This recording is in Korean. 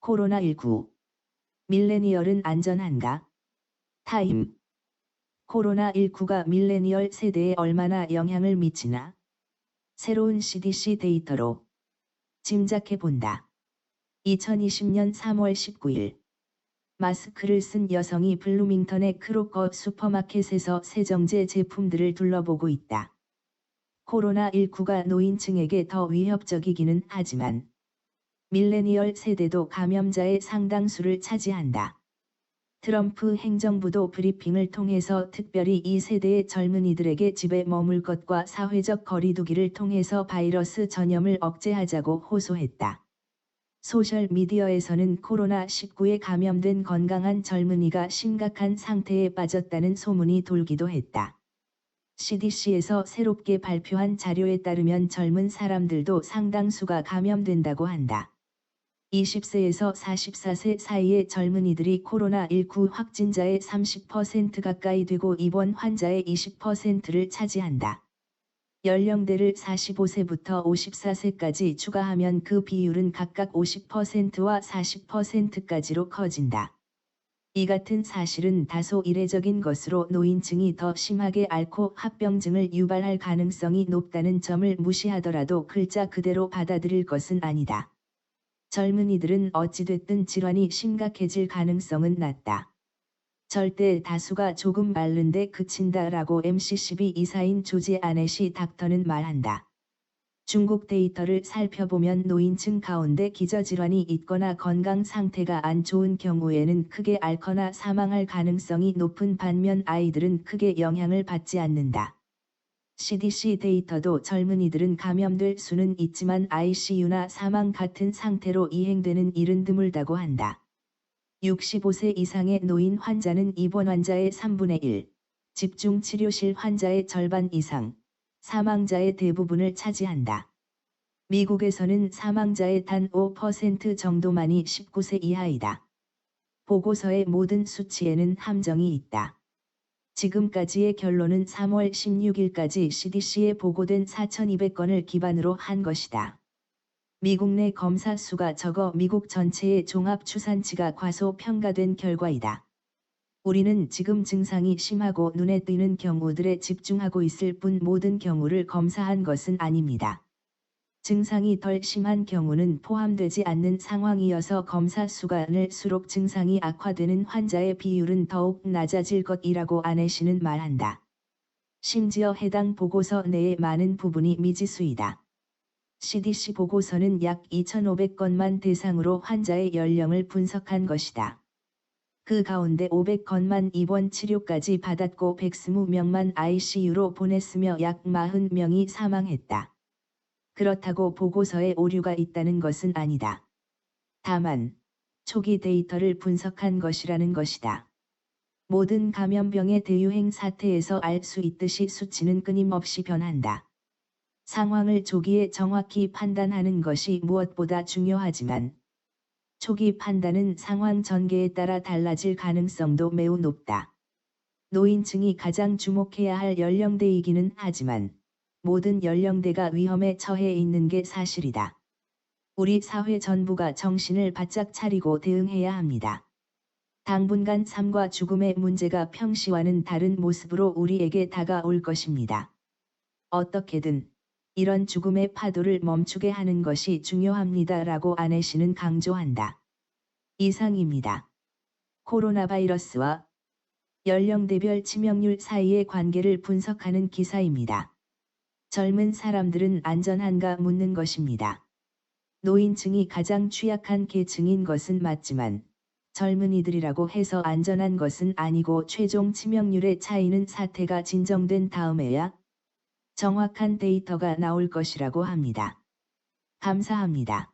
코로나19. 밀레니얼은 안전한가? 타임. 코로나19가 밀레니얼 세대에 얼마나 영향을 미치나? 새로운 CDC 데이터로 짐작해본다. 2020년 3월 19일. 마스크를 쓴 여성이 블루밍턴의 크로커 슈퍼마켓에서 세정제 제품들을 둘러보고 있다. 코로나19가 노인층에게 더 위협적이기는 하지만 밀레니얼 세대도 감염자의 상당수를 차지한다. 트럼프 행정부도 브리핑을 통해서 특별히 이 세대의 젊은이들에게 집에 머물 것과 사회적 거리두기를 통해서 바이러스 전염을 억제하자고 호소했다. 소셜미디어에서는 코로나19에 감염된 건강한 젊은이가 심각한 상태에 빠졌다는 소문이 돌기도 했다. CDC에서 새롭게 발표한 자료에 따르면 젊은 사람들도 상당수가 감염된다고 한다. 20세에서 44세 사이의 젊은이들이 코로나19 확진자의 30% 가까이 되고 입원 환자의 20%를 차지한다. 연령대를 45세부터 54세까지 추가하면 그 비율은 각각 50%와 40%까지로 커진다. 이 같은 사실은 다소 이례적인 것으로 노인층이 더 심하게 앓고 합병증을 유발할 가능성이 높다는 점을 무시하더라도 글자 그대로 받아들일 것은 아니다. 젊은이들은 어찌됐든 질환이 심각해질 가능성은 낮다. 절대 다수가 조금 앓는데 그친다라고 MC12 이사인 조지 아넷이 닥터는 말한다. 중국 데이터를 살펴보면 노인층 가운데 기저질환이 있거나 건강 상태가 안 좋은 경우에는 크게 앓거나 사망할 가능성이 높은 반면 아이들은 크게 영향을 받지 않는다. CDC 데이터도 젊은이들은 감염될 수는 있지만 ICU나 사망 같은 상태로 이행되는 일은 드물다고 한다. 65세 이상의 노인 환자는 입원 환자의 3분의 1, 집중치료실 환자의 절반 이상, 사망자의 대부분을 차지한다. 미국에서는 사망자의 단 5% 정도만이 19세 이하이다. 보고서의 모든 수치에는 함정이 있다. 지금까지의 결론은 3월 16일까지 CDC에 보고된 4,200건을 기반으로 한 것이다. 미국 내 검사 수가 적어 미국 전체의 종합 추산치가 과소평가된 결과이다. 우리는 지금 증상이 심하고 눈에 띄는 경우들에 집중하고 있을 뿐 모든 경우를 검사한 것은 아닙니다. 증상이 덜 심한 경우는 포함되지 않는 상황이어서 검사 수가 늘수록 증상이 악화되는 환자의 비율은 더욱 낮아질 것이라고 아넷이는 말한다. 심지어 해당 보고서 내의 많은 부분이 미지수이다. CDC 보고서는 약 2,500건만 대상으로 환자의 연령을 분석한 것이다. 그 가운데 500건만 입원 치료까지 받았고 120명만 ICU로 보냈으며 약 40명이 사망했다. 그렇다고 보고서에 오류가 있다는 것은 아니다. 다만, 초기 데이터를 분석한 것이라는 것이다. 모든 감염병의 대유행 사태에서 알 수 있듯이 수치는 끊임없이 변한다. 상황을 조기에 정확히 판단하는 것이 무엇보다 중요하지만, 초기 판단은 상황 전개에 따라 달라질 가능성도 매우 높다. 노인층이 가장 주목해야 할 연령대이기는 하지만, 모든 연령대가 위험에 처해 있는 게 사실이다. 우리 사회 전부가 정신을 바짝 차리고 대응해야 합니다. 당분간 삶과 죽음의 문제가 평시와는 다른 모습으로 우리에게 다가올 것입니다. 어떻게든 이런 죽음의 파도를 멈추게 하는 것이 중요합니다라고 아넷이는 강조한다. 이상입니다. 코로나 바이러스와 연령대별 치명률 사이의 관계를 분석하는 기사입니다. 젊은 사람들은 안전한가 묻는 것입니다. 노인층이 가장 취약한 계층인 것은 맞지만 젊은이들이라고 해서 안전한 것은 아니고 최종 치명률의 차이는 사태가 진정된 다음에야 정확한 데이터가 나올 것이라고 합니다. 감사합니다.